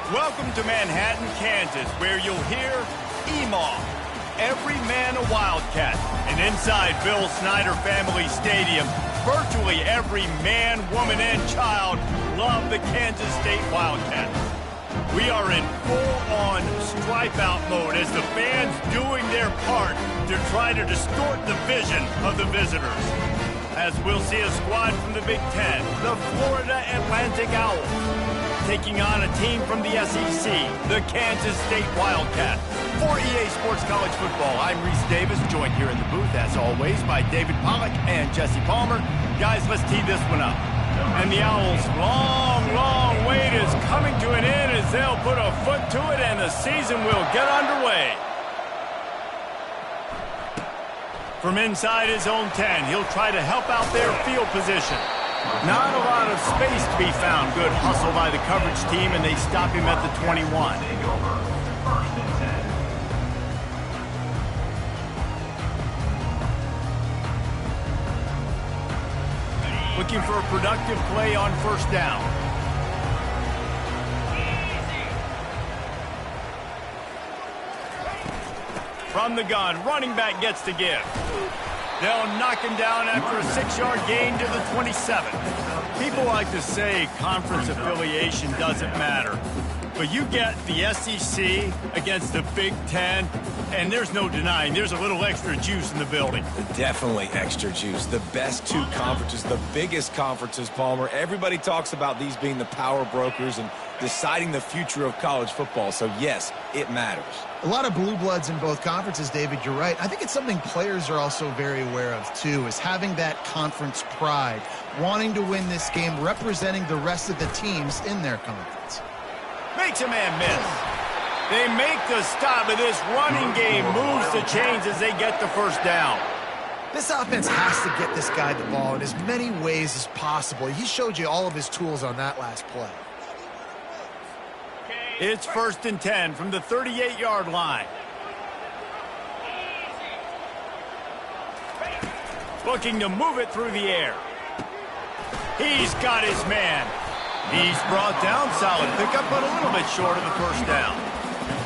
Welcome to Manhattan, Kansas, where you'll hear EMAW, every man a Wildcat. And inside Bill Snyder Family Stadium, virtually every man, woman, and child love the Kansas State Wildcats. We are in full-on stripe-out mode as the fans doing their part to try to distort the vision of the visitors. As we'll see a squad from the Big Ten, the Florida Atlantic Owls, taking on a team from the SEC, the Kansas State Wildcats. For EA Sports College Football, I'm Reese Davis, joined here in the booth, as always, by David Pollack and Jesse Palmer. Guys, let's tee this one up. And the Owls' long wait is coming to an end as they'll put a foot to it and the season will get underway. From inside his own 10, he'll try to help out their field position. Not a lot of space to be found. Good hustle by the coverage team, and they stop him at the 21. Looking for a productive play on first down. From the gun, running back gets to give. They'll knock him down after a 6-yard gain to the 27. People like to say conference affiliation doesn't matter. But you get the SEC against the Big Ten, and there's no denying there's a little extra juice in the building. Definitely extra juice. The best two conferences, the biggest conferences, Palmer. Everybody talks about these being the power brokers and deciding the future of college football. So, yes, it matters. A lot of blue bloods in both conferences, David, you're right. I think it's something players are also very aware of, too, is having that conference pride, wanting to win this game, representing the rest of the teams in their conference. Makes a man miss. They make the stop, but this running game moves the chains as they get the first down. This offense has to get this guy the ball in as many ways as possible. He showed you all of his tools on that last play. It's 1st and 10 from the 38-yard line. Looking to move it through the air. He's got his man. He's brought down, solid pickup, but a little bit short of the first down.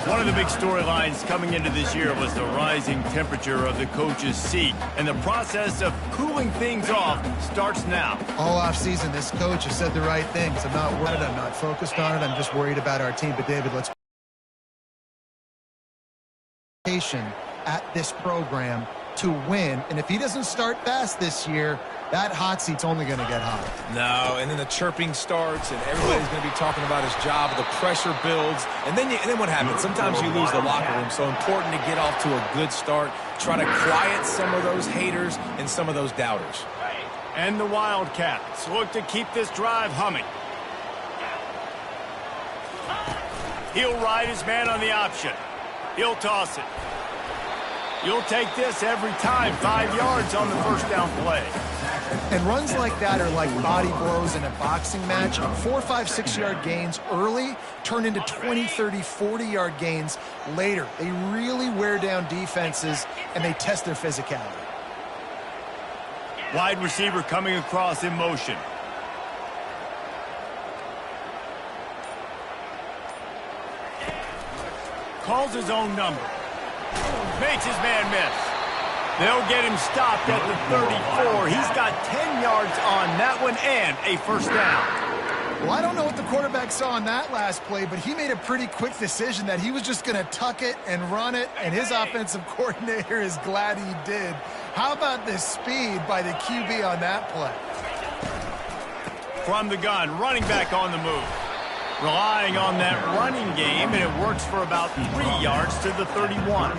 One of the big storylines coming into this year was the rising temperature of the coach's seat, and the process of cooling things off starts now. All offseason, this coach has said the right things. I'm not worried. I'm not focused on it. I'm just worried about our team. But, David, let's at this program to win. And if he doesn't start fast this year, that hot seat's only going to get hotter. No, and then the chirping starts, and everybody's going to be talking about his job. The pressure builds, and then what happens? Sometimes you lose the locker room. So important to get off to a good start. Try to quiet some of those haters and some of those doubters. And the Wildcats look to keep this drive humming. He'll ride his man on the option. He'll toss it. You'll take this every time. 5 yards on the first down play. And runs like that are like body blows in a boxing match. 4, 5, 6-yard gains early turn into 20, 30, 40-yard gains later. They really wear down defenses, and they test their physicality. Wide receiver coming across in motion. Calls his own number. Makes his man miss. They'll get him stopped at the 34. He's got 10 yards on that one and a first down. Well, I don't know what the quarterback saw on that last play, but he made a pretty quick decision that he was just going to tuck it and run it, and his offensive coordinator is glad he did. How about the speed by the QB on that play? From the gun, running back on the move. Relying on that running game, and it works for about 3 yards to the 31.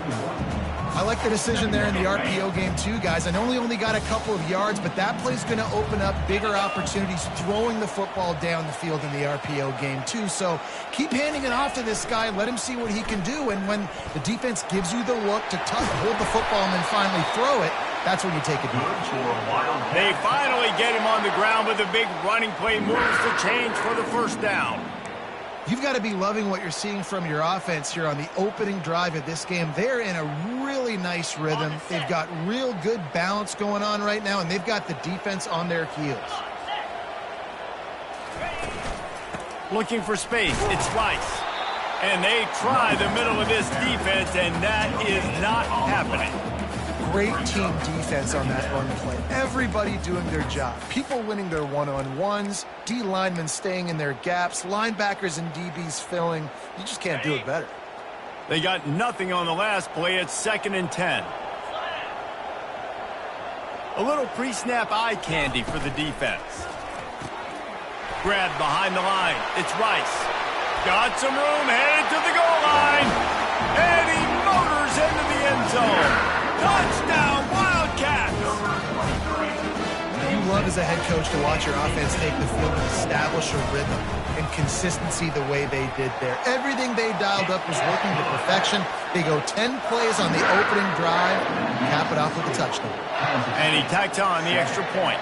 I like the decision there in the RPO game too, guys. I know he only got a couple of yards, but that play's going to open up bigger opportunities throwing the football down the field in the RPO game too. So keep handing it off to this guy. Let him see what he can do. And when the defense gives you the look to hold the football and then finally throw it, that's when you take advantage. They finally get him on the ground, but the big running play moves the chains for the first down. You've got to be loving what you're seeing from your offense here on the opening drive of this game. They're in a really nice rhythm. They've got real good balance going on right now, and they've got the defense on their heels. Looking for space. It's Rice. And they try the middle of this defense, and that is not happening. Great team defense on that run play. Everybody doing their job. People winning their one-on-ones, D linemen staying in their gaps, linebackers and DBs filling. You just can't do it better. They got nothing on the last play. It's 2nd and 10. A little pre-snap eye candy for the defense. Grabbed behind the line. It's Rice. Got some room, headed to the goal line. And he motors into the end zone. Touchdown, Wildcats! You love as a head coach to watch your offense take the field and establish a rhythm and consistency the way they did there. Everything they dialed up was working to perfection. They go 10 plays on the opening drive, cap it off with a touchdown. And he tacked on the extra point.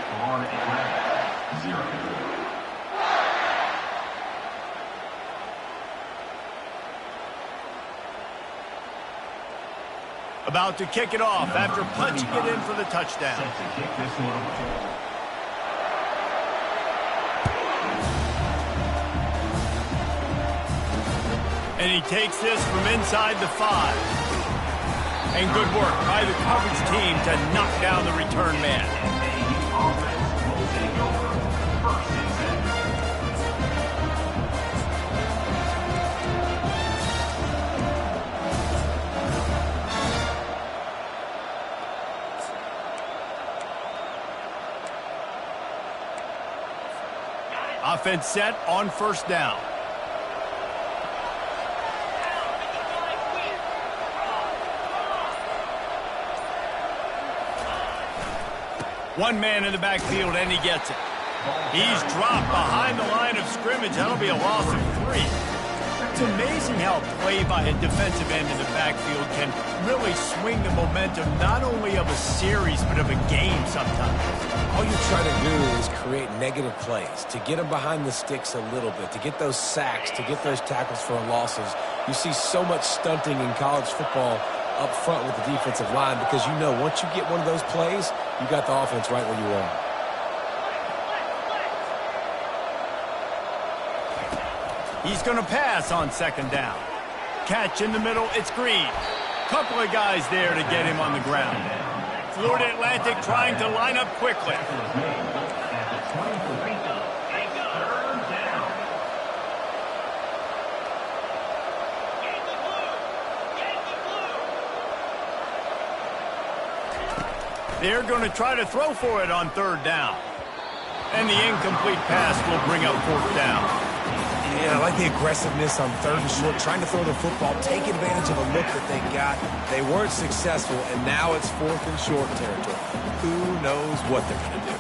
About to kick it off after punching it in for the touchdown. And he takes this from inside the 5. And good work by the coverage team to knock down the return man. Offense set on 1st down. One man in the backfield, and he gets it. He's dropped behind the line of scrimmage. That'll be a loss of 3. It's amazing how play by a defensive end in the backfield can really swing the momentum not only of a series but of a game sometimes. All you try to do is create negative plays, to get them behind the sticks a little bit, to get those sacks, to get those tackles for losses. You see so much stunting in college football up front with the defensive line because you know once you get one of those plays, you got the offense right where you want. He's going to pass on 2nd down. Catch in the middle, it's Green. Couple of guys there to get him on the ground. Florida Atlantic trying to line up quickly. They're going to try to throw for it on 3rd down. And the incomplete pass will bring up 4th down. Yeah, I like the aggressiveness on 3rd and short, trying to throw the football, take advantage of a look that they got. They weren't successful, and now it's 4th and short territory. Who knows what they're going to do?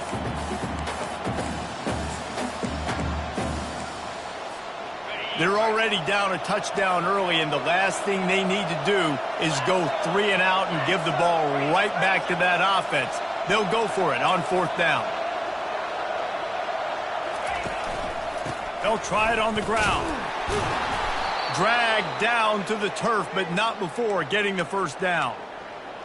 They're already down a touchdown early, and the last thing they need to do is go 3 and out and give the ball right back to that offense. They'll go for it on 4th down. They'll try it on the ground. Dragged down to the turf, but not before getting the 1st down.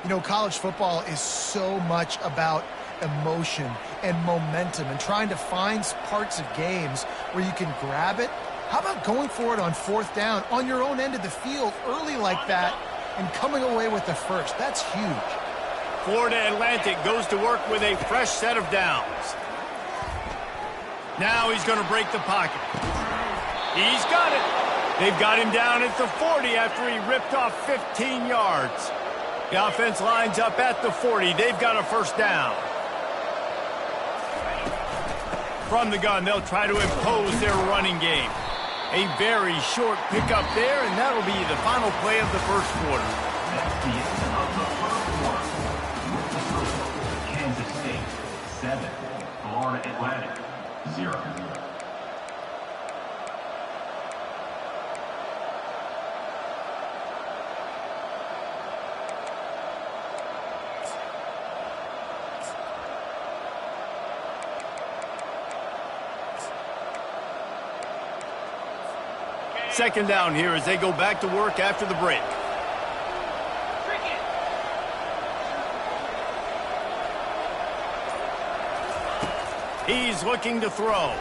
You know, college football is so much about emotion and momentum and trying to find parts of games where you can grab it. How about going for it on 4th down on your own end of the field early like that and coming away with the 1st? That's huge. Florida Atlantic goes to work with a fresh set of downs. Now he's going to break the pocket. He's got it. They've got him down at the 40 after he ripped off 15 yards. The offense lines up at the 40. They've got a 1st down. From the gun, they'll try to impose their running game. A very short pickup there, and that'll be the final play of the 1st quarter. That's the end of the 1st quarter. Kansas State 7, Florida Atlantic 0. Second down here as they go back to work after the break. He's looking to throw.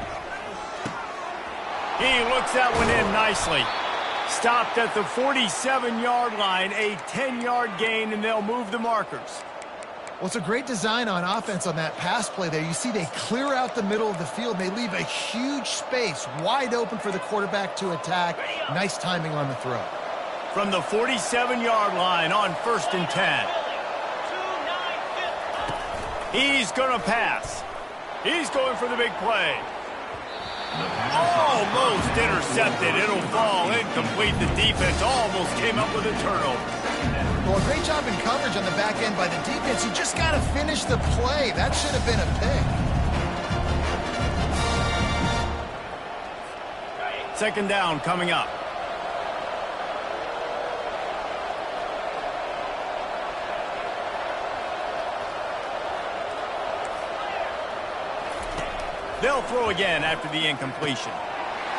He looks that one in nicely. Stopped at the 47-yard line, a 10-yard gain, and they'll move the markers. Well, it's a great design on offense on that pass play there. You see they clear out the middle of the field. They leave a huge space wide open for the quarterback to attack. Nice timing on the throw. From the 47-yard line on 1st and 10. He's going to pass. He's going for the big play. Almost intercepted. It'll fall incomplete. The defense almost came up with a turnover. Well, a great job in coverage on the back end by the defense. You just got to finish the play. That should have been a pick. 2nd down coming up. They'll throw again after the incompletion.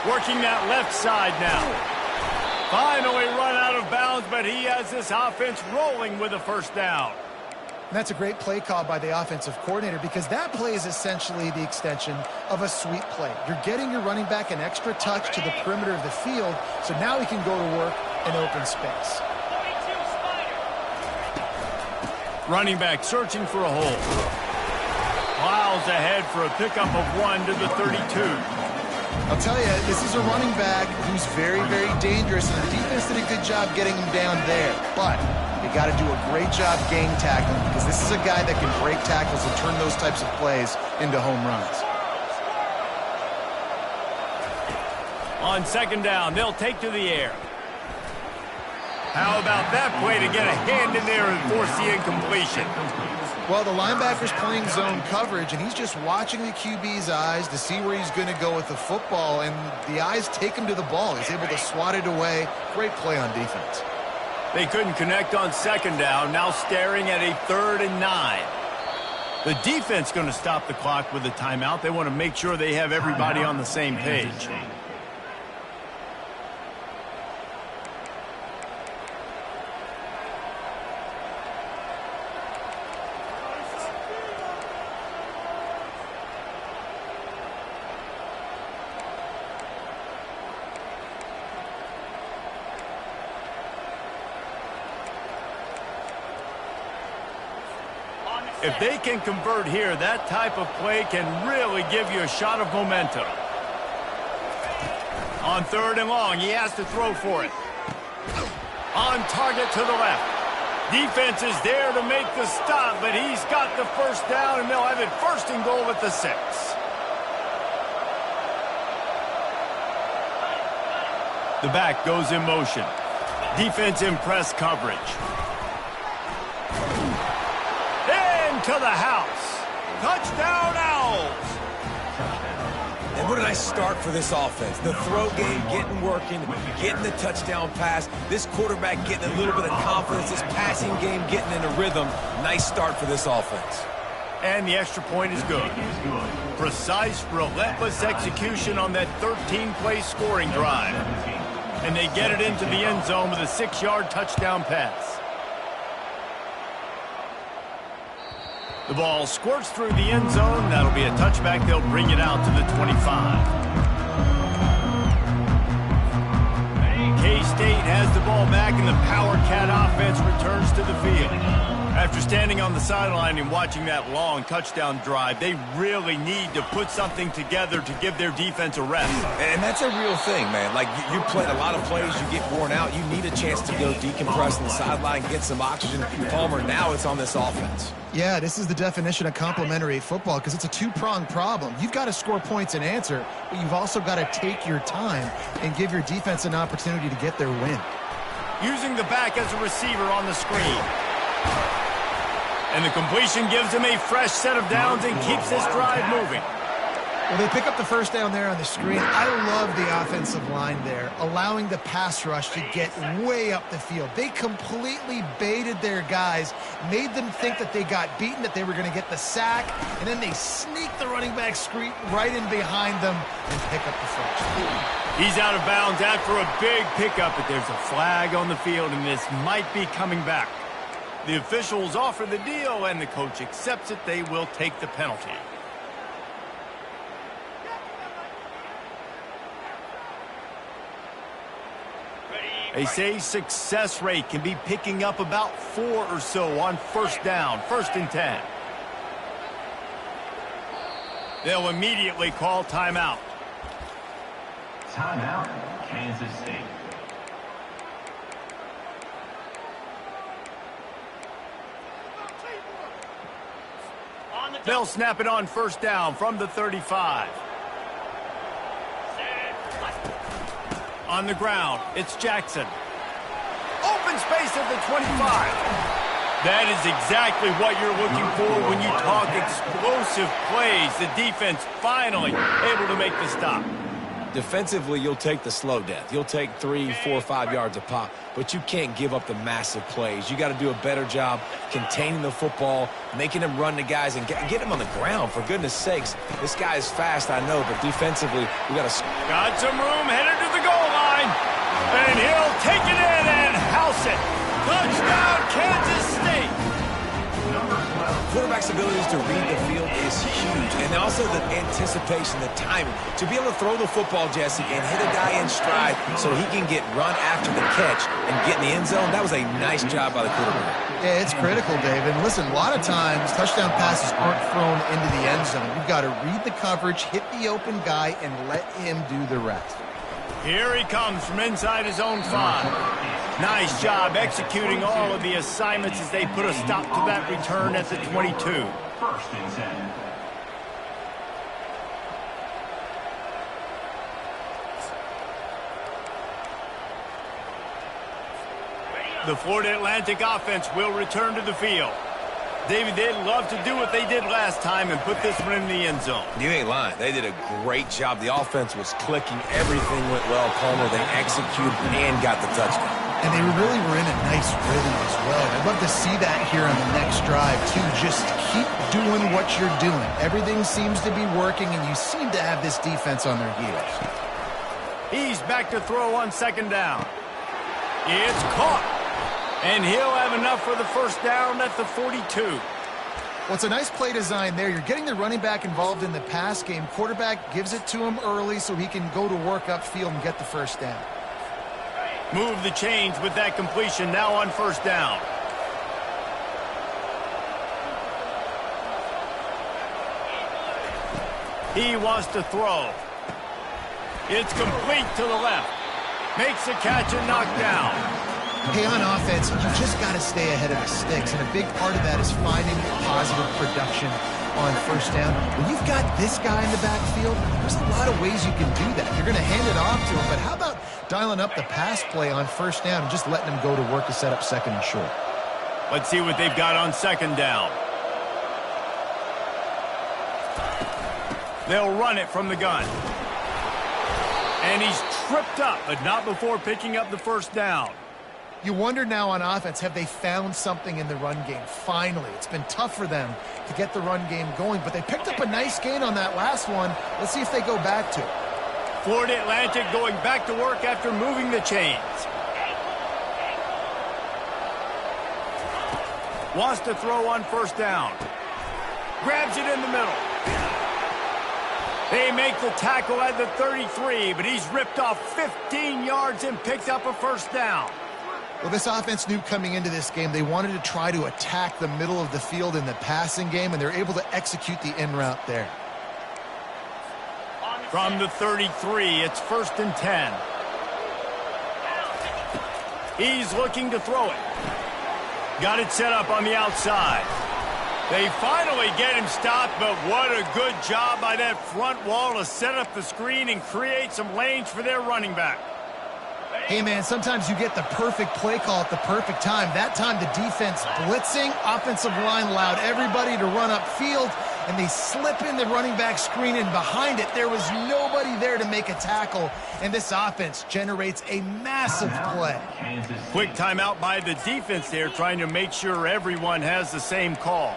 Working that left side now. Finally run out of bounds, but he has this offense rolling with a 1st down. And that's a great play call by the offensive coordinator because that play is essentially the extension of a sweep play. You're getting your running back an extra touch to the perimeter of the field, so now he can go to work in open space. Running back searching for a hole. Plows ahead for a pickup of 1 to the 32. I'll tell you, this is a running back who's very, very dangerous, and the defense did a good job getting him down there. But you got to do a great job gang tackling because this is a guy that can break tackles and turn those types of plays into home runs. On 2nd down, they'll take to the air. How about that play to get a hand in there and force the incompletion? Well, the linebacker's playing zone coverage, and he's just watching the QB's eyes to see where he's going to go with the football, and the eyes take him to the ball. He's able to swat it away. Great play on defense. They couldn't connect on 2nd down, now staring at a 3rd and 9. The defense going to stop the clock with a timeout. They want to make sure they have everybody on the same page. If they can convert here, that type of play can really give you a shot of momentum. On 3rd and long, he has to throw for it. On target to the left. Defense is there to make the stop, but he's got the 1st down, and they'll have it 1st and goal at the 6. The back goes in motion. Defense in press coverage. To the house. Touchdown, Owls. And what a nice start for this offense. The throw game getting working, getting the touchdown pass. This quarterback getting a little bit of confidence. This passing game getting in a rhythm. Nice start for this offense. And the extra point is good. Precise, relentless execution on that 13-play scoring drive. And they get it into the end zone with a 6-yard touchdown pass. The ball squirts through the end zone. That'll be a touchback. They'll bring it out to the 25. K-State has the ball back, and the Power Cat offense returns to the field. After standing on the sideline and watching that long touchdown drive, they really need to put something together to give their defense a rest. And that's a real thing, man. Like, you play a lot of plays, you get worn out. You need a chance to go decompress on the sideline, get some oxygen. Palmer, now it's on this offense. Yeah, this is the definition of complementary football because it's a two-pronged problem. You've got to score points and answer, but you've also got to take your time and give your defense an opportunity to get their win. Using the back as a receiver on the screen. And the completion gives him a fresh set of downs and keeps this drive moving. Well, they pick up the 1st down there on the screen. I love the offensive line there, allowing the pass rush to get way up the field. They completely baited their guys, made them think that they got beaten, that they were going to get the sack, and then they sneak the running back screen right in behind them and pick up the first. He's out of bounds after a big pickup, but there's a flag on the field, and this might be coming back. The officials offer the deal, and the coach accepts it. They will take the penalty. They say success rate can be picking up about 4 or so on first down, 1st and 10. They'll immediately call timeout. Timeout, Kansas State. They'll snap it on first down from the 35. On the ground, it's Jackson. Open space at the 25. That is exactly what you're looking for when you talk explosive plays. The defense finally able to make the stop. Defensively, you'll take the slow death. You'll take 3, 4, 5 yards a pop, but you can't give up the massive plays. You got to do a better job containing the football, making them run the guys, and get them on the ground, for goodness sakes. This guy is fast, I know, but defensively, we got to... Got some room, headed to the goal line, and he'll take it in and house it. Touchdown, Kansas State. Quarterback's abilities to read the field is huge, and also the anticipation, the timing. To be able to throw the football, Jesse, and hit a guy in stride so he can get run after the catch and get in the end zone, that was a nice job by the quarterback. Yeah, it's critical, Dave. And listen, a lot of times touchdown passes aren't thrown into the end zone. You've got to read the coverage, hit the open guy, and let him do the rest. Here he comes from inside his own 5. Nice job executing all of the assignments as they put a stop to that return at the 22. 1st and 10. The Florida Atlantic offense will return to the field. David, they'd love to do what they did last time and put this one in the end zone. You ain't lying. They did a great job. The offense was clicking. Everything went well, Palmer. They executed and got the touchdown. And they really were in a nice rhythm as well. I'd love to see that here on the next drive, too. Just keep doing what you're doing. Everything seems to be working, and you seem to have this defense on their heels. He's back to throw on 2nd down. It's caught. And he'll have enough for the 1st down at the 42. Well, it's a nice play design there. You're getting the running back involved in the pass game. Quarterback gives it to him early so he can go to work upfield and get the 1st down. Move the chains with that completion now on 1st down. He wants to throw. It's complete to the left. Makes the catch and knocked down. Hey, on offense, you just got to stay ahead of the sticks, and a big part of that is finding positive production on 1st down. When you've got this guy in the backfield, there's a lot of ways you can do that. You're going to hand it off to him, but how about dialing up the pass play on 1st down and just letting him go to work to set up 2nd and short? Let's see what they've got on 2nd down. They'll run it from the gun. And he's tripped up, but not before picking up the 1st down. You wonder now on offense, have they found something in the run game? Finally, it's been tough for them to get the run game going, but they picked up a nice gain on that last one. Let's see if they go back to it. Florida Atlantic going back to work after moving the chains. Wants to throw on 1st down. Grabs it in the middle. They make the tackle at the 33, but he's ripped off 15 yards and picked up a 1st down. Well, this offense knew coming into this game they wanted to try to attack the middle of the field in the passing game, and they're able to execute the in route there. From the 33, it's 1st and 10. He's looking to throw it. Got it set up on the outside. They finally get him stopped, but what a good job by that front wall to set up the screen and create some lanes for their running back. Hey, man, sometimes you get the perfect play call at the perfect time. That time the defense blitzing, offensive line allowed everybody to run upfield, and they slip in the running back screen, and behind it there was nobody there to make a tackle, and this offense generates a massive play. Quick timeout by the defense there, trying to make sure everyone has the same call.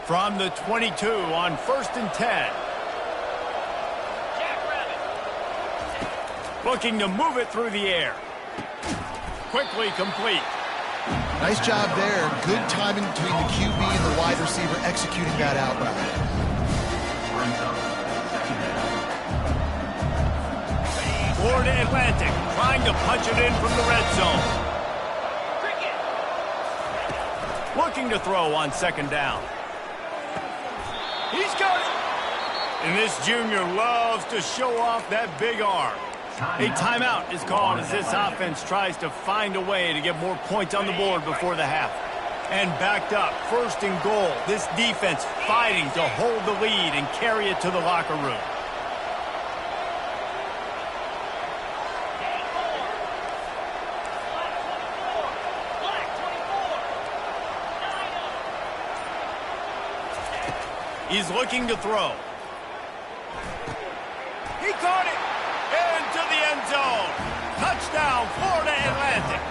From the 22 on 1st and 10. Looking to move it through the air. Quickly complete. Nice job there. Good timing between the QB and the wide receiver executing that out route. Florida Atlantic trying to punch it in from the red zone. Looking to throw on second down. He's got it. And this junior loves to show off that big arm. A timeout is called as this offense tries to find a way to get more points on the board before the half. And backed up, first and goal. This defense fighting to hold the lead and carry it to the locker room. He's looking to throw. He caught it into the end zone. Touchdown, Florida Atlantic.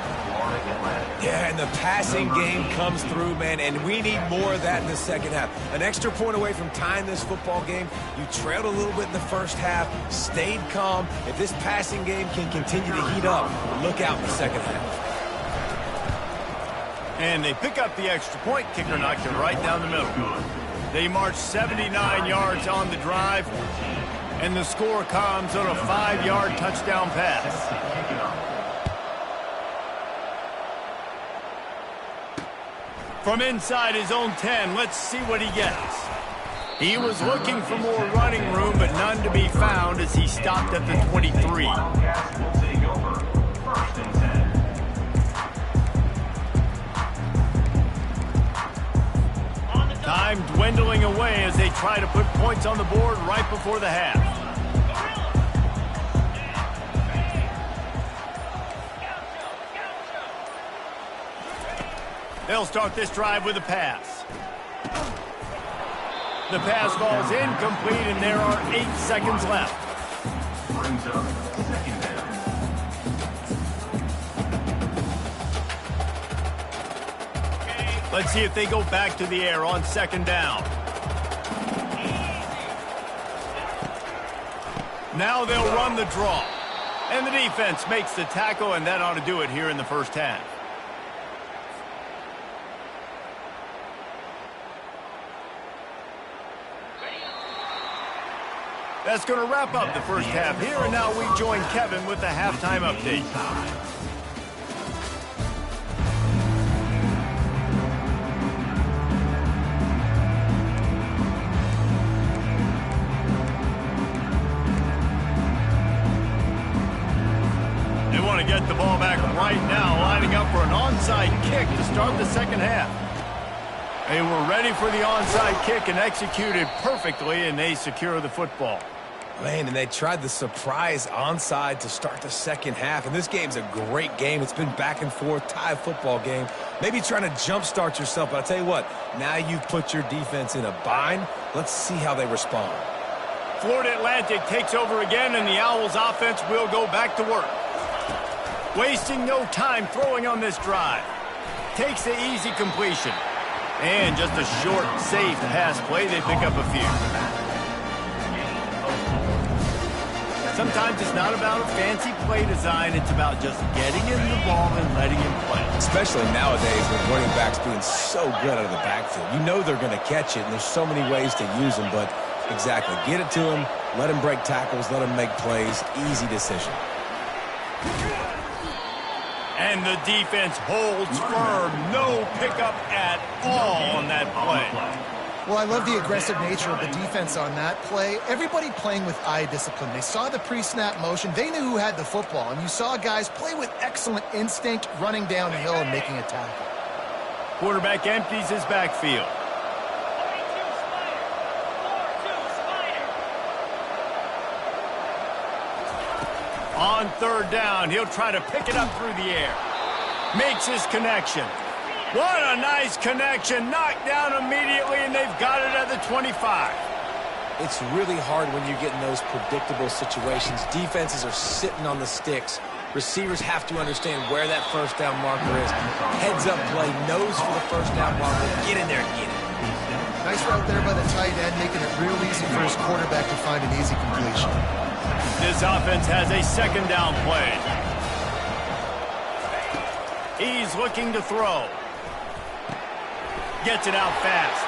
Yeah, and the passing game comes through, man, and we need more of that in the second half. An extra point away from tying this football game. You trailed a little bit in the first half, stayed calm. If this passing game can continue to heat up, look out in the second half. And they pick up the extra point. Kicker knocked it right down the middle. They march 79 yards on the drive, and the score comes on a 5-yard touchdown pass. From inside his own 10, let's see what he gets. He was looking for more running room, but none to be found as he stopped at the 23. Time dwindling away as they try to put points on the board right before the half. They'll start this drive with a pass. The pass falls incomplete, and there are 8 seconds left. Brings up second down. Let's see if they go back to the air on second down. Now they'll run the draw. And the defense makes the tackle, and that ought to do it here in the first half. That's going to wrap up the first half here, and now we join Kevin with the halftime update. They want to get the ball back right now, lining up for an onside kick to start the second half. They were ready for the onside kick and executed perfectly, and they secure the football. Man, and they tried the surprise onside to start the second half. And this game's a great game. It's been back and forth, tie football game. Maybe trying to jumpstart yourself, but I'll tell you what, now you've put your defense in a bind. Let's see how they respond. Florida Atlantic takes over again, and the Owls offense will go back to work. Wasting no time throwing on this drive. Takes the easy completion. And just a short, safe pass play, they pick up a few. Sometimes it's not about a fancy play design. It's about just getting in the ball and letting him play. Especially nowadays with running backs being so good out of the backfield. You know they're going to catch it, and there's so many ways to use them. But exactly, get it to him, let him break tackles, let him make plays. Easy decision. And the defense holds firm. No pickup at all on that play. Well, I love the aggressive nature of the defense on that play. Everybody playing with eye discipline. They saw the pre-snap motion. They knew who had the football. And you saw guys play with excellent instinct, running downhill and making a tackle. Quarterback empties his backfield. On third down, he'll try to pick it up through the air. Makes his connection. What a nice connection. Knocked down immediately, and they've got it at the 25. It's really hard when you get in those predictable situations. Defenses are sitting on the sticks. Receivers have to understand where that first down marker is. Heads up play, nose for the first down marker. Get in there and get it. Nice route there by the tight end, making it real easy for his quarterback to find an easy completion. This offense has a second down play. He's looking to throw. Gets it out fast.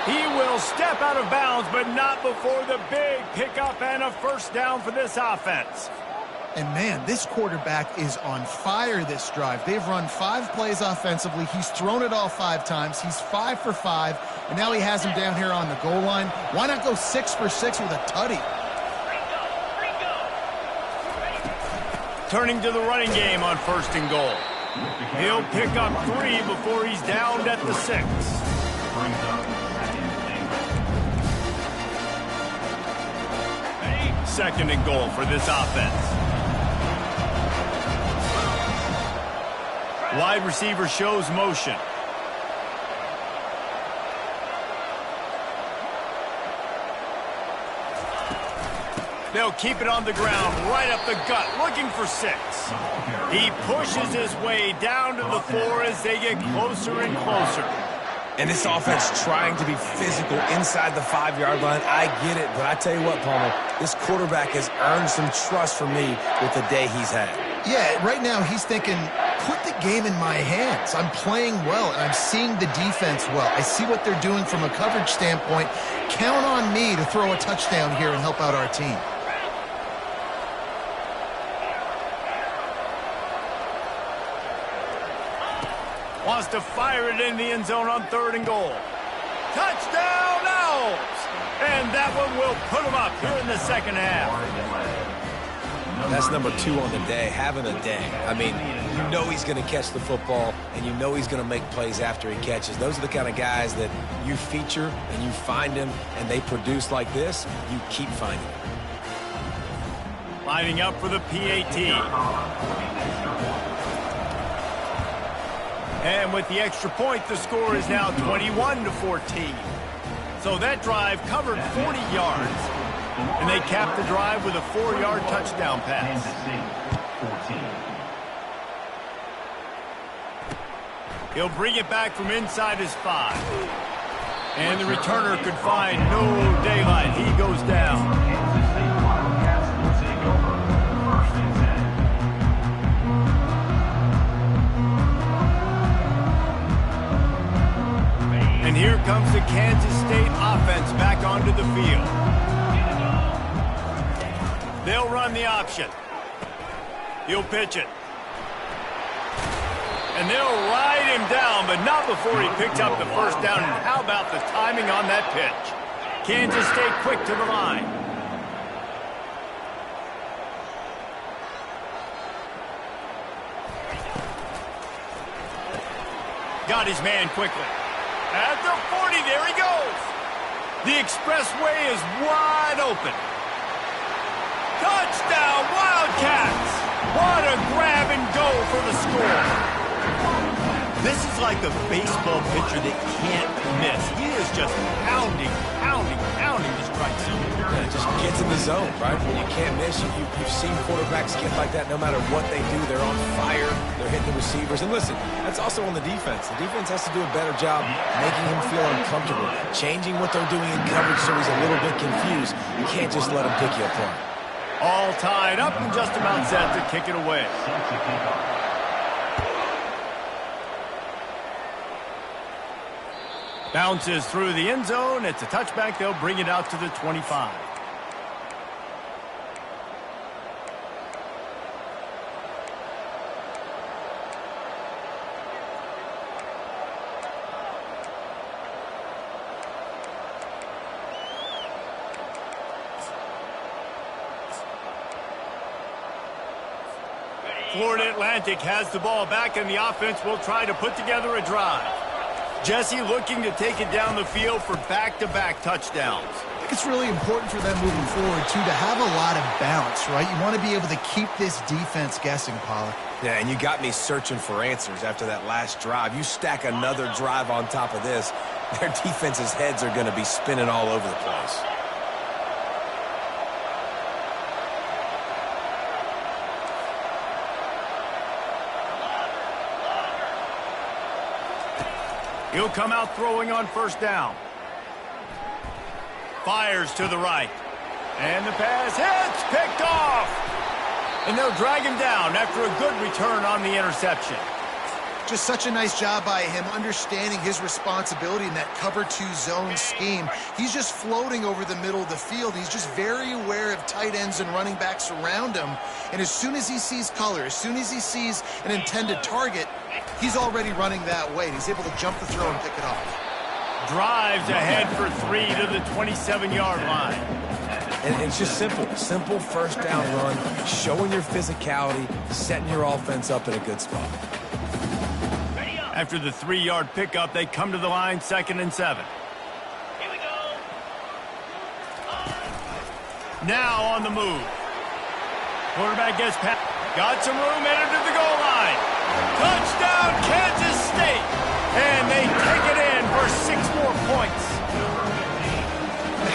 He will step out of bounds, but not before the big pickup and a first down for this offense. And, man, this quarterback is on fire this drive. They've run 5 plays offensively. He's thrown it all 5 times. He's 5 for 5, and now he has him down here on the goal line. Why not go 6 for 6 with a tutty? Turning to the running game on 1st and goal. He'll pick up 3 before he's downed at the 6. 2nd and goal for this offense. Wide receiver shows motion. They'll keep it on the ground, right up the gut, looking for 6. He pushes his way down to the 4 as they get closer and closer. And this offense trying to be physical inside the 5-yard line. I get it, but I tell you what, Palmer, this quarterback has earned some trust from me with the day he's had. Yeah, right now he's thinking, put the game in my hands. I'm playing well, and I'm seeing the defense well. I see what they're doing from a coverage standpoint. Count on me to throw a touchdown here and help out our team. Wants to fire it in the end zone on 3rd and goal. Touchdown, Owls! And that one will put them up here in the 2nd half. That's number 2 on the day, having a day. I mean, you know he's going to catch the football, and you know he's going to make plays after he catches. Those are the kind of guys that you feature and you find him, and they produce like this, you keep finding them. Lining up for the PAT. And with the extra point, the score is now 21-14. So that drive covered 40 yards. And they capped the drive with a 4-yard touchdown pass. He'll bring it back from inside his 5. And the returner could find no daylight. He goes down. And here comes the Kansas State offense back onto the field. They'll run the option. He'll pitch it. And they'll ride him down, but not before he picks up the first down. And how about the timing on that pitch? Kansas State quick to the line. Got his man quickly. At the 40, there he goes. The expressway is wide open. Touchdown, Wildcats! What a grab and go for the score. This is like a baseball pitcher that can't miss. He is just pounding the strike zone. Yeah, just gets in the zone, right? When you can't miss, you've seen quarterbacks get like that no matter what they do. They're on fire. They're hitting the receivers. And listen, that's also on the defense. The defense has to do a better job making him feel uncomfortable, changing what they're doing in coverage so he's a little bit confused. You can't just let him pick you apart. All tied up and just about set to kick it away. Bounces through the end zone. It's a touchback. They'll bring it out to the 25. Florida Atlantic has the ball back, and the offense will try to put together a drive. Jesse looking to take it down the field for back-to-back touchdowns. I think it's really important for them moving forward, too, to have a lot of bounce, right? You want to be able to keep this defense guessing, Pollard. Yeah, and you got me searching for answers after that last drive. You stack another drive on top of this, their defense's heads are going to be spinning all over the place. He'll come out throwing on first down. Fires to the right. And the pass hits, picked off. And they'll drag him down after a good return on the interception. Just such a nice job by him, understanding his responsibility in that cover 2 zone scheme. He's just floating over the middle of the field. He's just very aware of tight ends and running backs around him. And as soon as he sees color, as soon as he sees an intended target, he's already running that way. He's able to jump the throw and pick it off. Drives ahead for 3 to the 27-yard line. And it's just simple first down run, showing your physicality, setting your offense up in a good spot. After the 3-yard pickup, they come to the line, 2nd and 7. Here we go. Now on the move. Quarterback gets past. Got some room, entered to the goal line. Touchdown, Kansas State. And they take it in for 6 more points.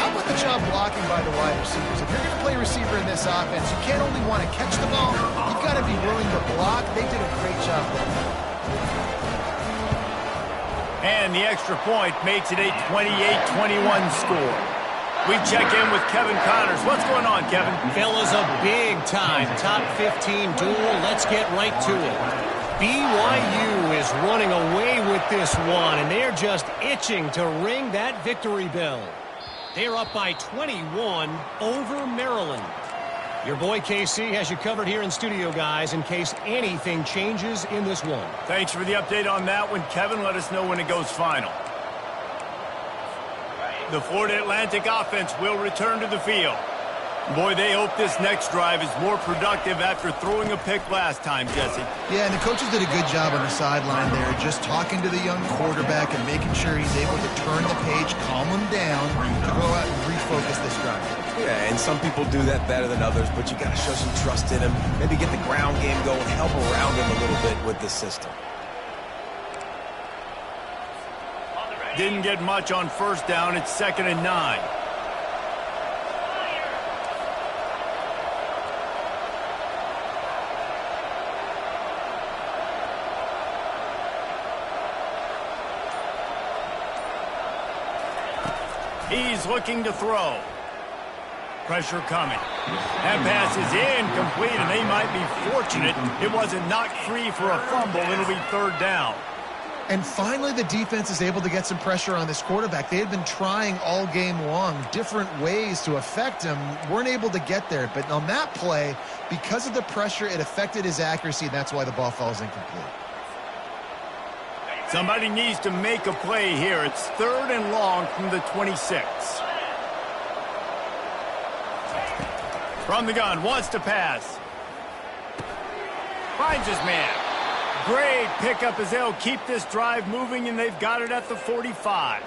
How about the job blocking by the wide receivers? If you're going to play receiver in this offense, you can't only want to catch the ball, you've got to be willing to block. They did a great job with that. And the extra point makes it a 28-21 score. We check in with Kevin Connors. What's going on, Kevin? Fellas, a big-time top 15 duel. Let's get right to it. BYU is running away with this one, and they're just itching to ring that victory bell. They're up by 21 over Maryland. Your boy KC has you covered here in studio, guys, in case anything changes in this one. Thanks for the update on that one, Kevin. Let us know when it goes final. The Florida Atlantic offense will return to the field. Boy, they hope this next drive is more productive after throwing a pick last time, Jesse. Yeah, and the coaches did a good job on the sideline there, just talking to the young quarterback and making sure he's able to turn the page, calm him down, to go out and refocus this drive. Yeah, and some people do that better than others, but you got to show some trust in him, maybe get the ground game going, help around him a little bit with the system. Didn't get much on first down. It's 2nd and 9. He's looking to throw. Pressure coming. That pass is incomplete, and they might be fortunate it wasn't knocked free for a fumble. It'll be 3rd down. And finally, the defense is able to get some pressure on this quarterback. They had been trying all game long, different ways to affect him. Weren't able to get there. But on that play, because of the pressure, it affected his accuracy, and that's why the ball falls incomplete. Somebody needs to make a play here. It's 3rd and long from the 26. From the gun, wants to pass. Finds his man. Great pickup as they'll keep this drive moving, and they've got it at the 45.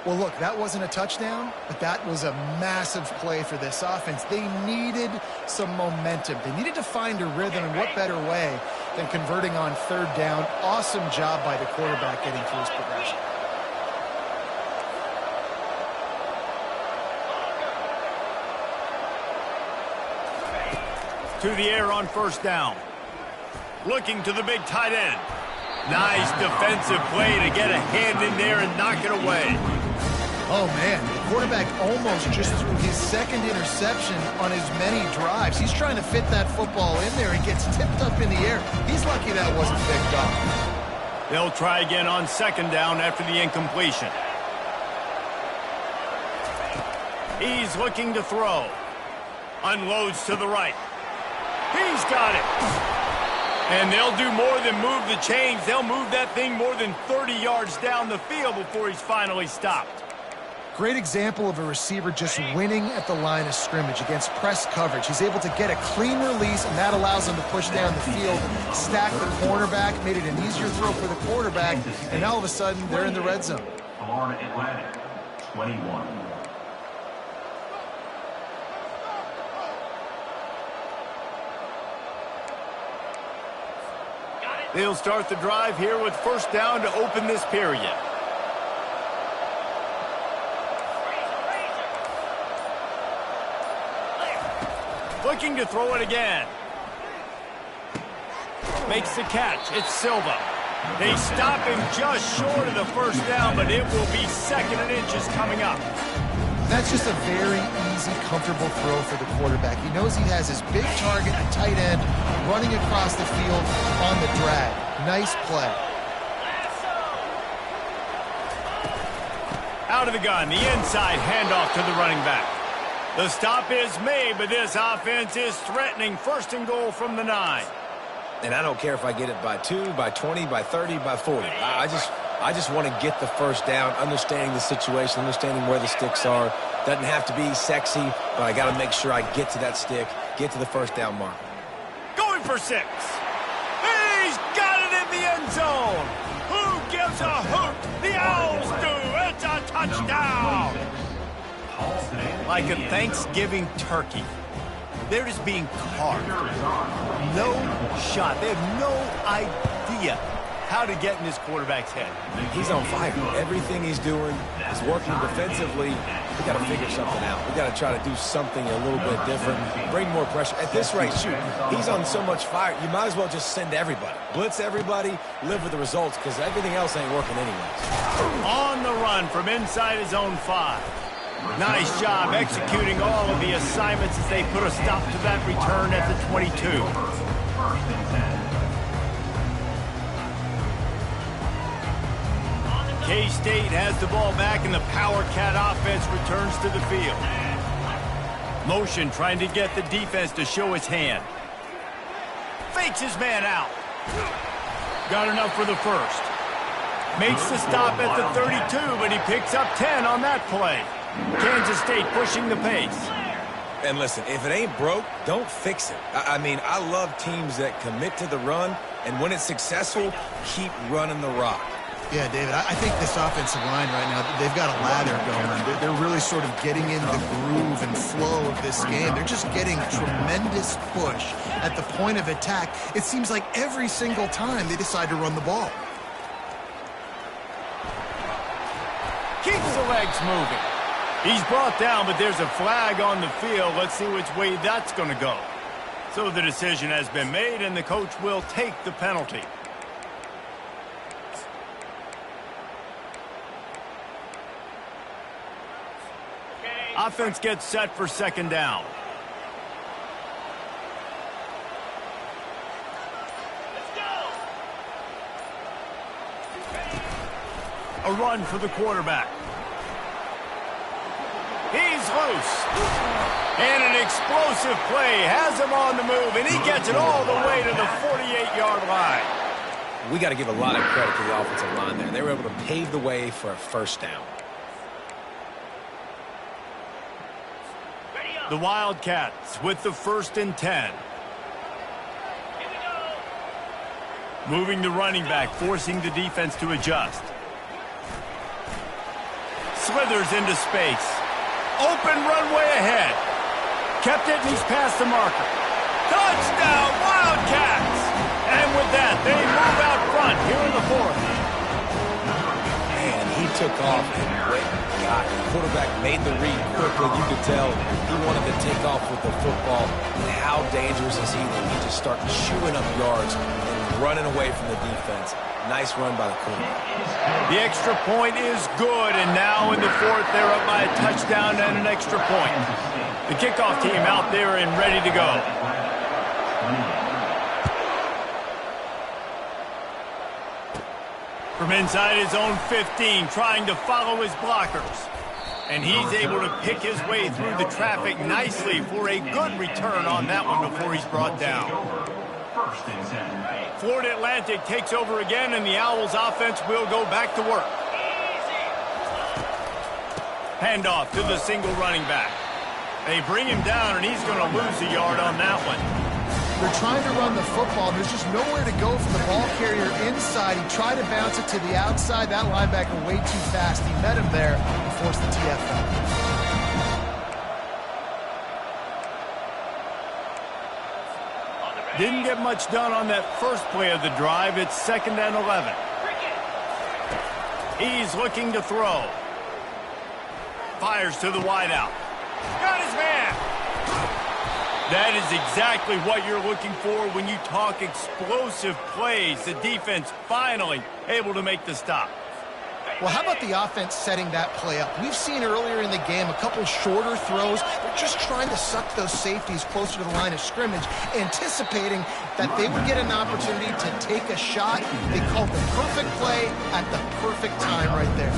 Well, look, that wasn't a touchdown, but that was a massive play for this offense. They needed some momentum. They needed to find a rhythm, and what better way than converting on 3rd down. Awesome job by the quarterback getting through his progression. To the air on 1st down. Looking to the big tight end. Nice defensive play to get a hand in there and knock it away. Oh, man, the quarterback almost just threw his 2nd interception on as many drives. He's trying to fit that football in there. He gets tipped up in the air. He's lucky that wasn't picked off. They'll try again on 2nd down after the incompletion. He's looking to throw. Unloads to the right. He's got it. And they'll do more than move the chains. They'll move that thing more than 30 yards down the field before he's finally stopped. Great example of a receiver just winning at the line of scrimmage against press coverage. He's able to get a clean release, and that allows him to push down the field, stack the cornerback, made it an easier throw for the quarterback, and all of a sudden, they're in the red zone. Florida Atlantic, 21. They'll start the drive here with 1st down to open this period. Looking to throw it again. Makes the catch. It's Silva. They stop him just short of the 1st down, but it will be 2nd and inches coming up. That's just a very easy, comfortable throw for the quarterback. He knows he has his big target, the tight end, running across the field on the drag. Nice play. Out of the gun, the inside handoff to the running back. The stop is made, but this offense is threatening. First and goal from the 9. And I don't care if I get it by 2, by 20, by 30, by 40. I just want to get the first down, understanding the situation, understanding where the sticks are. Doesn't have to be sexy, but I got to make sure I get to that stick, get to the first down mark. Going for 6. He's got it in the end zone. Who gives a hoot? The Owls do. It's a touchdown. Like a Thanksgiving turkey. They're just being carved. No shot. They have no idea how to get in this quarterback's head. He's on fire. Everything he's doing is working defensively. We got to figure something out. We got to try to do something a little bit different. Bring more pressure. At this rate, shoot, he's on so much fire, you might as well just send everybody. Blitz everybody, live with the results, because everything else ain't working anyways. On the run from inside his own 5. Nice job executing all of the assignments as they put a stop to that return at the 22. K-State has the ball back and the Power Cat offense returns to the field. Motion trying to get the defense to show his hand. Fakes his man out. Got enough for the first. Makes the stop at the 32, but he picks up 10 on that play. Kansas State pushing the pace. And listen, if it ain't broke, don't fix it. I mean, I love teams that commit to the run, and when it's successful, keep running the rock. Yeah, David, I think this offensive line right now, they've got a lather going. They're really sort of getting in the groove and flow of this game. They're just getting tremendous push at the point of attack. It seems like every single time they decide to run the ball. Keeps the legs moving. He's brought down, but there's a flag on the field. Let's see which way that's going to go. So the decision has been made, and the coach will take the penalty. Offense gets set for second down. A run for the quarterback. He's loose. And an explosive play has him on the move, and he gets it all the way to the 48-yard line. We got to give a lot of credit to the offensive line there. They were able to pave the way for a first down. The Wildcats with the 1st and 10. Moving the running back, forcing the defense to adjust. Slithers into space. Open runway ahead. Kept it, and he's past the marker. Touchdown, Wildcats! And with that, they move out front here in the 4th. Man, he took off and went. God, the quarterback made the read quickly. You could tell he wanted to take off with the football. And how dangerous is he that he just started chewing up yards and running away from the defense. Nice run by the quarterback. The extra point is good, and now in the 4th, they're up by a touchdown and an extra point. The kickoff team out there and ready to go. From inside his own 15, trying to follow his blockers. And he's able to pick his way through the traffic nicely for a good return on that one before he's brought down. Florida Atlantic takes over again, and the Owls offense will go back to work. Handoff to the single running back. They bring him down, and he's going to lose a yard on that one. They're trying to run the football. There's just nowhere to go for the ball carrier inside. He tried to bounce it to the outside. That linebacker way too fast. He met him there and forced the TFL. Didn't get much done on that first play of the drive. It's 2nd and 11. He's looking to throw. Fires to the wideout. Got his man. That is exactly what you're looking for when you talk explosive plays. The defense finally able to make the stop. Well, how about the offense setting that play up? We've seen earlier in the game a couple shorter throws. They're just trying to suck those safeties closer to the line of scrimmage, anticipating that they would get an opportunity to take a shot. They called the perfect play at the perfect time right there.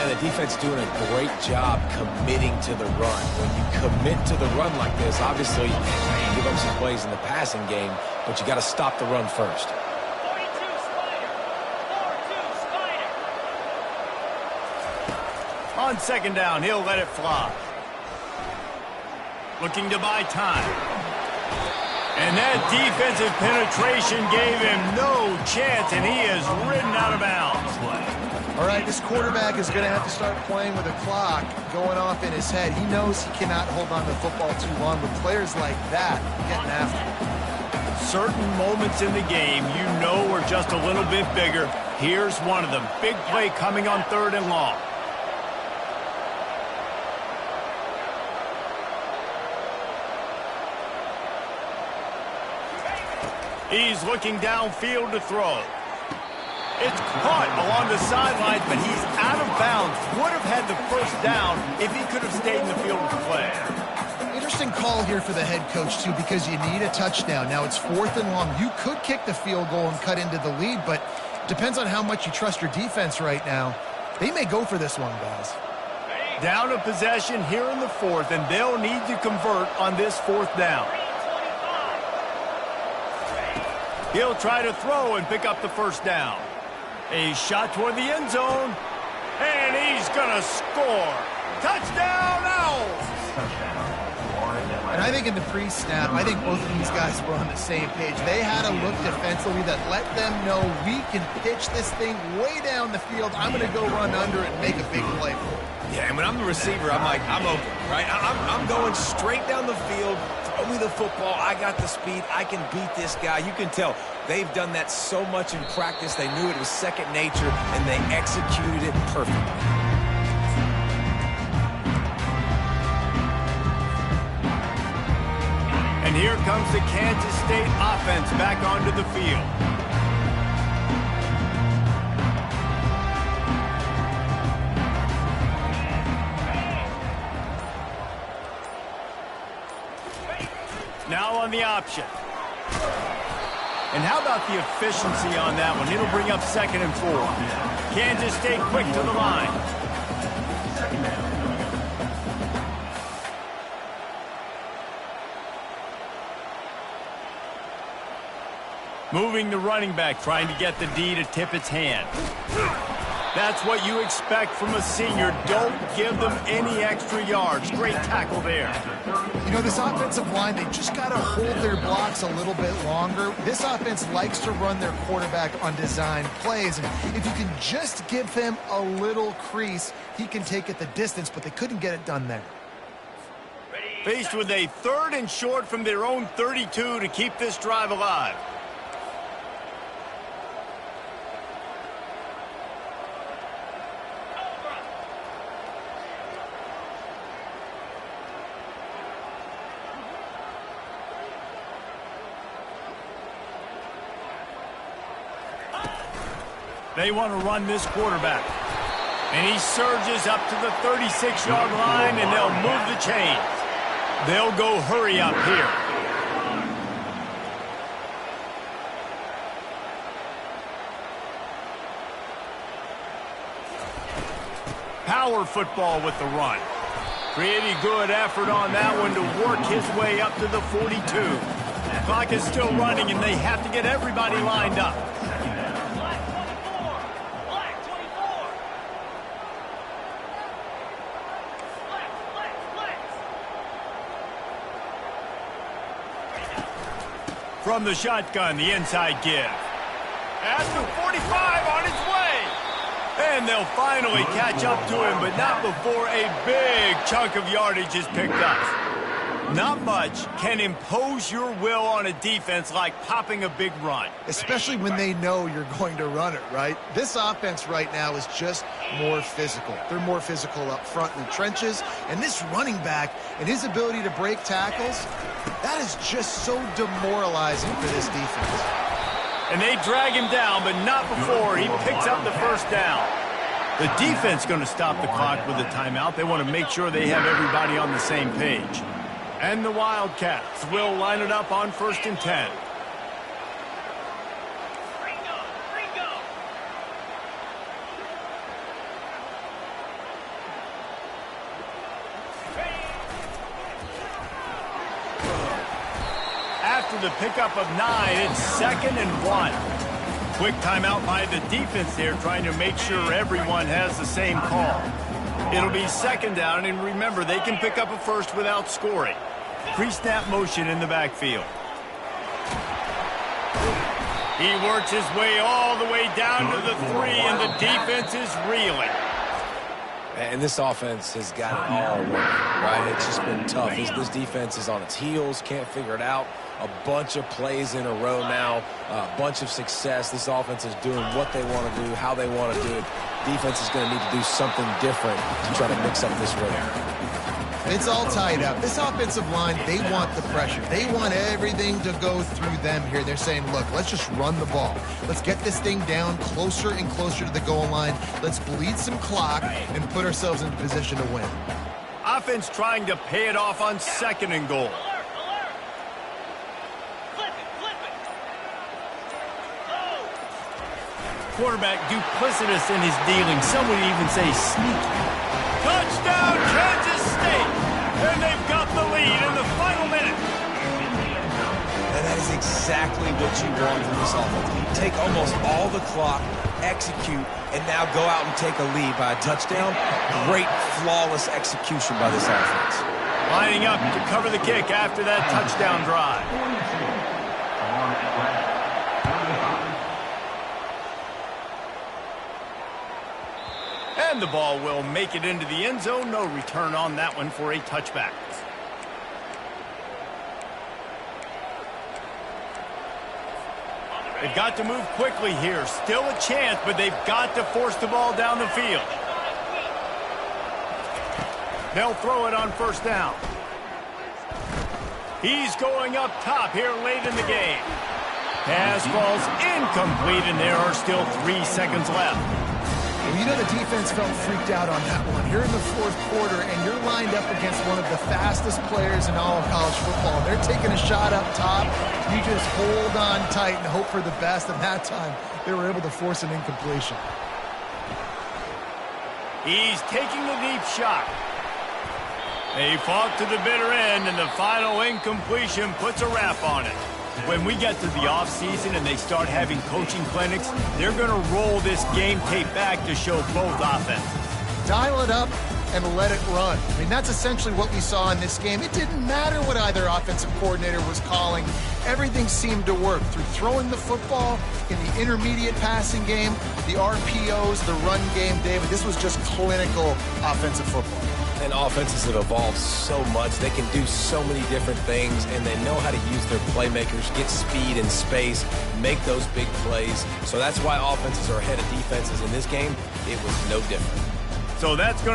And the defense doing a great job committing to the run. When you commit to the run like this, obviously you can give up some plays in the passing game, but you got to stop the run first. On second down, he'll let it fly. Looking to buy time. And that defensive penetration gave him no chance, and he is ridden out of bounds. All right, this quarterback is going to have to start playing with a clock going off in his head. He knows he cannot hold on to the football too long with players like that getting after him. Certain moments in the game you know are just a little bit bigger. Here's one of them. Big play coming on 3rd and long. He's looking downfield to throw. It's caught along the sidelines, but he's out of bounds. Would have had the first down if he could have stayed in the field with the play. Interesting call here for the head coach, too, because you need a touchdown. Now, it's 4th and long. You could kick the field goal and cut into the lead, but it depends on how much you trust your defense right now. They may go for this one, guys. Down a possession here in the 4th, and they'll need to convert on this 4th down. He'll try to throw and pick up the first down. A shot toward the end zone, and he's going to score. Touchdown, Owls! And I think in the pre-snap, I think both of these guys were on the same page. They had a look defensively that let them know we can pitch this thing way down the field. I'm going to go run under it and make a big play for it. Yeah, and when I'm the receiver, I'm like, I'm open, right? I'm going straight down the field. Throw me the football. I got the speed. I can beat this guy. You can tell they've done that so much in practice. They knew it was second nature, and they executed it perfectly. And here comes the Kansas State offense back onto the field. Now on the option. And how about the efficiency on that one? It'll bring up 2nd and 4. Kansas State quick to the line. Moving the running back, trying to get the D to tip its hand. That's what you expect from a senior. Don't give them any extra yards. Great tackle there. You know, this offensive line, they just got to hold their blocks a little bit longer. This offense likes to run their quarterback on design plays. And if you can just give him a little crease, he can take it the distance, but they couldn't get it done there. Faced with a 3rd and short from their own 32 to keep this drive alive. They want to run this quarterback. And he surges up to the 36-yard line, and they'll move the chains. They'll go hurry up here. Power football with the run. Pretty good effort on that one to work his way up to the 42. The clock is still running, and they have to get everybody lined up. From the shotgun, the inside give. At the 45 on its way. And they'll finally catch up to him, but not before a big chunk of yardage is picked up. Not much can impose your will on a defense like popping a big run. Especially when they know you're going to run it, right? This offense right now is just more physical. They're more physical up front in the trenches. And this running back and his ability to break tackles, that is just so demoralizing for this defense. And they drag him down, but not before he picks up the first down. The defense going to stop the clock with a timeout. They want to make sure they have everybody on the same page. And the Wildcats will line it up on 1st and 10. After the pickup of 9, it's 2nd and 1. Quick timeout by the defense there, trying to make sure everyone has the same call. It'll be 2nd down, and remember, they can pick up a first without scoring. Pre-snap motion in the backfield. He works his way all the way down to the 3, and the defense is reeling. And this offense has got it all working, right? It's just been tough. This defense is on its heels, can't figure it out. A bunch of plays in a row now, a bunch of success. This offense is doing what they want to do, how they want to do it. Defense is going to need to do something different to try to mix up this rhythm. It's all tied up. This offensive line, they want the pressure. They want everything to go through them here. They're saying, look, let's just run the ball. Let's get this thing down closer and closer to the goal line. Let's bleed some clock and put ourselves into position to win. Offense trying to pay it off on 2nd and goal. Quarterback duplicitous in his dealing. Some would even say sneaky. Touchdown, Kansas State! And they've got the lead in the final minute. And that is exactly what you want from this offense. Take almost all the clock, execute, and now go out and take a lead by a touchdown. Great, flawless execution by this offense. Lining up to cover the kick after that touchdown drive. And the ball will make it into the end zone. No return on that one for a touchback. They've got to move quickly here. Still a chance, but they've got to force the ball down the field. They'll throw it on 1st down. He's going up top here late in the game. Pass falls incomplete, and there are still 3 seconds left. Well, you know the defense felt freaked out on that one. You're in the 4th quarter, and you're lined up against one of the fastest players in all of college football. They're taking a shot up top. You just hold on tight and hope for the best, and that time they were able to force an incompletion. He's taking the deep shot. They fought to the bitter end, and the final incompletion puts a wrap on it. When we get to the offseason and they start having coaching clinics, they're going to roll this game tape back to show both offenses. Dial it up and let it run. I mean, that's essentially what we saw in this game. It didn't matter what either offensive coordinator was calling. Everything seemed to work through throwing the football, in the intermediate passing game, the RPOs, the run game, David. This was just clinical offensive football. And offenses have evolved so much. They can do so many different things, and they know how to use their playmakers, get speed and space, make those big plays. So that's why offenses are ahead of defenses in this game. It was no different. So that's going